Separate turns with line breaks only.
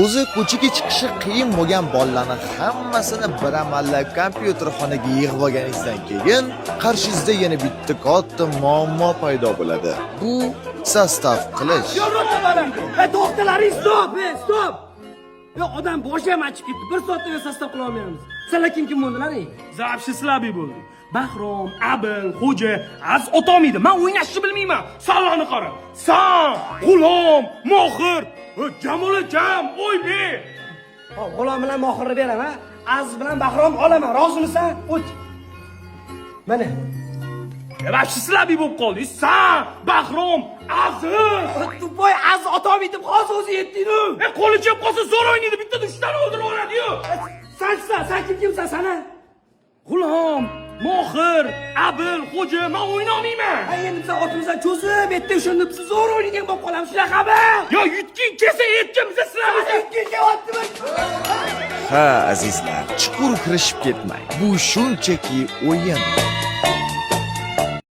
O'zi ko'chaga chiqishi qiyin bo'lgan bolalarni hammasini bir amallab kompyuterxonaga yig'ib olganingizdan keyin qarshingizda yana bitta katta muammo paydo bo'ladi. Bu sostav qilish.
To'xtalaring, stop. Odam boshi ham achib ketdi. 1 soatda sostav qila olmaymiz. Sizlar kim bo'ldilaring?
Zavshi Slabi bo'ldi. Bahrom, Abel, Xo'ja, az o'tolmaydi. Men o'ynashni bilmayman. Sallani qara. San, G'ulom, Mohir, Jamoljon, Oybek.
G'ulom bilan Mohirni beraman, Az bilan Bahrom olaman. Rozimisan? O't. Mana.
Zavshi Slabi bo'lib qoldi. San, Bahrom, Aziz.
Tupoy Az otolmaydi deb hozir o'zi yetding-ku.
Qo'li chap qolsa zo'r o'ynaydi. Bitta dushdan o'ldirib oladi-yu.
Sen kimsan sana?
G'ulom, Mohir, Abel, Xo'ja, men o'ynolmayman.
Endi biz otimizdan cho'zib, yerda o'shanda biz zo'r o'ynagan bo'lib qolamiz, shunaqami?
Yo, yutging kelsa aytgan biza sizlarni.
Yutging kelyaptimi?
Ha, azizlar, chuqur kirishib ketmang. Bu shunchaki o'yin.